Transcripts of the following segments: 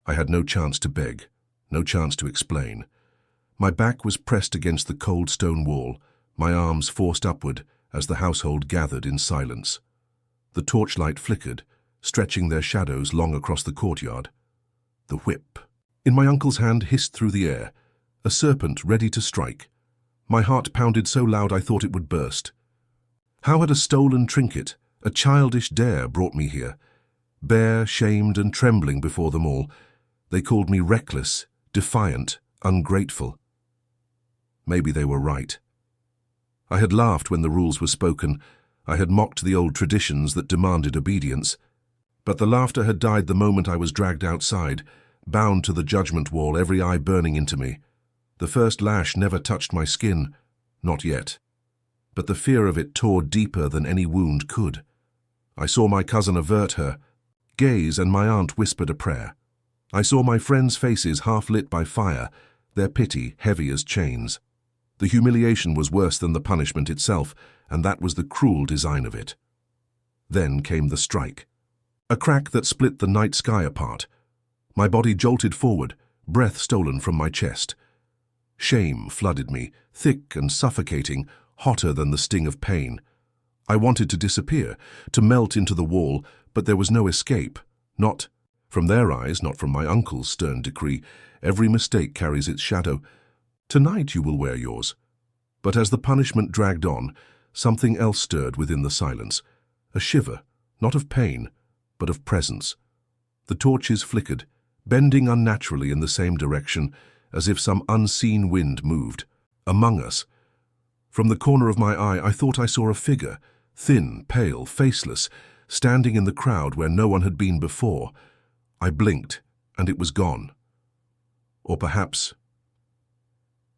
I had no chance to beg, no chance to explain. My back was pressed against the cold stone wall, my arms forced upward as the household gathered in silence. The torchlight flickered, stretching their shadows long across the courtyard. The whip, in my uncle's hand, hissed through the air, a serpent ready to strike. My heart pounded so loud I thought it would burst. How had a stolen trinket, a childish dare, brought me here? Bare, shamed and trembling before them all, they called me reckless, defiant, ungrateful. Maybe they were right. I had laughed when the rules were spoken. I had mocked the old traditions that demanded obedience. But the laughter had died the moment I was dragged outside, bound to the judgment wall, every eye burning into me. The first lash never touched my skin, not yet. But the fear of it tore deeper than any wound could. I saw my cousin avert her gaze, and my aunt whispered a prayer. I saw my friends' faces half lit by fire, their pity heavy as chains. The humiliation was worse than the punishment itself, and that was the cruel design of it. Then came the strike. A crack that split the night sky apart. My body jolted forward, breath stolen from my chest. Shame flooded me, thick and suffocating, hotter than the sting of pain. I wanted to disappear, to melt into the wall, but there was no escape. Not from their eyes, not from my uncle's stern decree. Every mistake carries its shadow. Tonight you will wear yours. But as the punishment dragged on, something else stirred within the silence. A shiver, not of pain, but of presence. The torches flickered, bending unnaturally in the same direction, as if some unseen wind moved. Among us. From the corner of my eye, I thought I saw a figure, thin, pale, faceless, standing in the crowd where no one had been before. I blinked, and it was gone. Or perhaps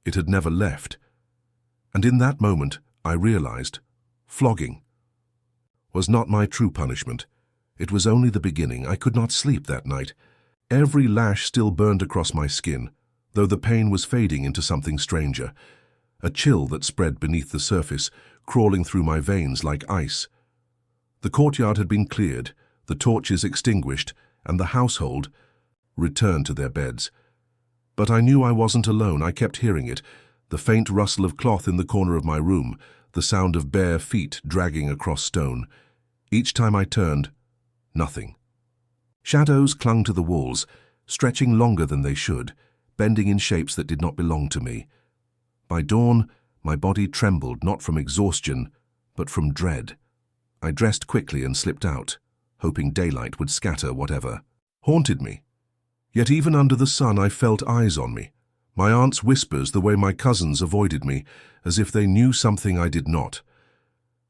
it had never left. And in that moment, I realized, flogging was not my true punishment. It was only the beginning. I could not sleep that night. Every lash still burned across my skin, though the pain was fading into something stranger. A chill that spread beneath the surface, crawling through my veins like ice. The courtyard had been cleared, the torches extinguished, and the household returned to their beds. But I knew I wasn't alone. I kept hearing it, the faint rustle of cloth in the corner of my room, the sound of bare feet dragging across stone. Each time I turned, nothing. Shadows clung to the walls, stretching longer than they should, bending in shapes that did not belong to me. By dawn, my body trembled, not from exhaustion, but from dread. I dressed quickly and slipped out, hoping daylight would scatter whatever haunted me. Yet even under the sun I felt eyes on me, my aunt's whispers, the way my cousins avoided me, as if they knew something I did not.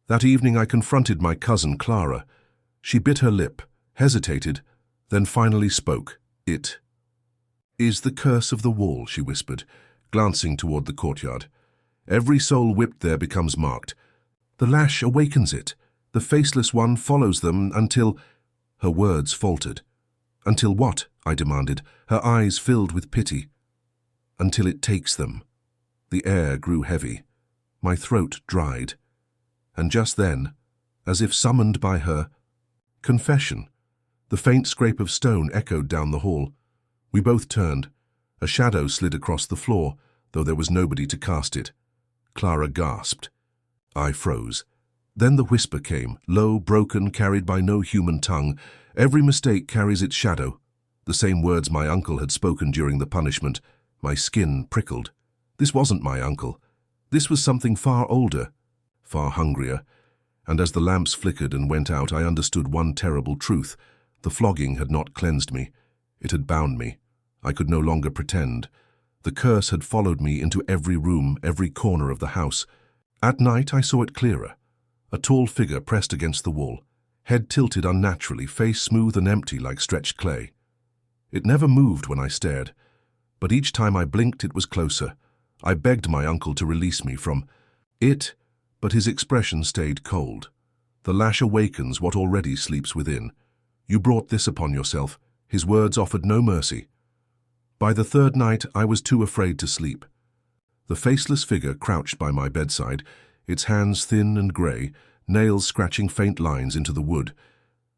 That evening I confronted my cousin Clara. She bit her lip, hesitated, then finally spoke. "It is the curse of the wall," she whispered, glancing toward the courtyard. "Every soul whipped there becomes marked. The lash awakens it. The faceless one follows them until—" Her words faltered. "Until what?" I demanded, her eyes filled with pity. "Until it takes them." The air grew heavy. My throat dried. And just then, as if summoned by her, confession. The faint scrape of stone echoed down the hall. We both turned. A shadow slid across the floor, though there was nobody to cast it. Clara gasped. I froze. Then the whisper came, low, broken, carried by no human tongue. "Every mistake carries its shadow." The same words my uncle had spoken during the punishment. My skin prickled. This wasn't my uncle. This was something far older, far hungrier. And as the lamps flickered and went out, I understood one terrible truth. The flogging had not cleansed me. It had bound me. I could no longer pretend. The curse had followed me into every room, every corner of the house. At night I saw it clearer. A tall figure pressed against the wall, head tilted unnaturally, face smooth and empty like stretched clay. It never moved when I stared, but each time I blinked it was closer. I begged my uncle to release me from it, but his expression stayed cold. "The lash awakens what already sleeps within. You brought this upon yourself." His words offered no mercy. By the third night I was too afraid to sleep. The faceless figure crouched by my bedside, its hands thin and grey, nails scratching faint lines into the wood.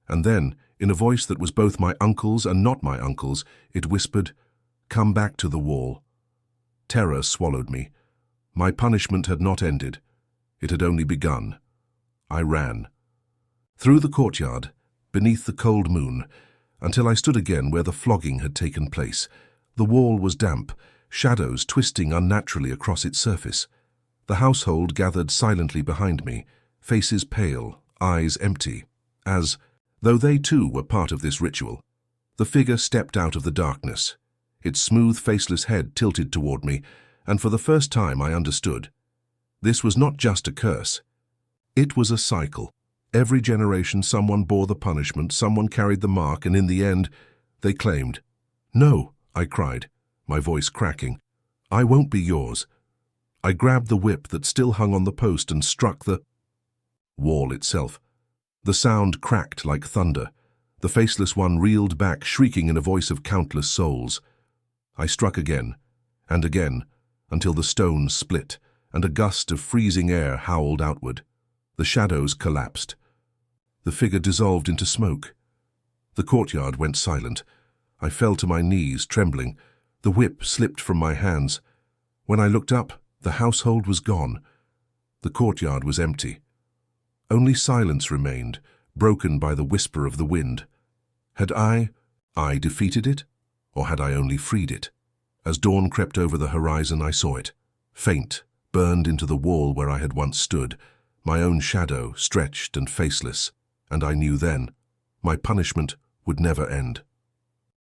And then, In a voice that was both my uncle's and not my uncle's, it whispered, "Come back to the wall." Terror swallowed me. My punishment had not ended. It had only begun. I ran. Through the courtyard, beneath the cold moon, until I stood again where the flogging had taken place. The wall was damp, shadows twisting unnaturally across its surface. The household gathered silently behind me, faces pale, eyes empty, as though they too were part of this ritual. The figure stepped out of the darkness, its smooth, faceless head tilted toward me, and for the first time I understood. This was not just a curse. It was a cycle. Every generation someone bore the punishment, someone carried the mark, and in the end, they claimed. "No," I cried, my voice cracking. "I won't be yours." I grabbed the whip that still hung on the post and struck the wall itself. The sound cracked like thunder. The faceless one reeled back, shrieking in a voice of countless souls. I struck again, and again, until the stones split, and a gust of freezing air howled outward. The shadows collapsed. The figure dissolved into smoke. The courtyard went silent. I fell to my knees, trembling. The whip slipped from my hands. When I looked up, the household was gone. The courtyard was empty. Only silence remained, broken by the whisper of the wind. Had I defeated it, or had I only freed it? As dawn crept over the horizon, I saw it, faint, burned into the wall where I had once stood, my own shadow, stretched and faceless, and I knew then, my punishment would never end.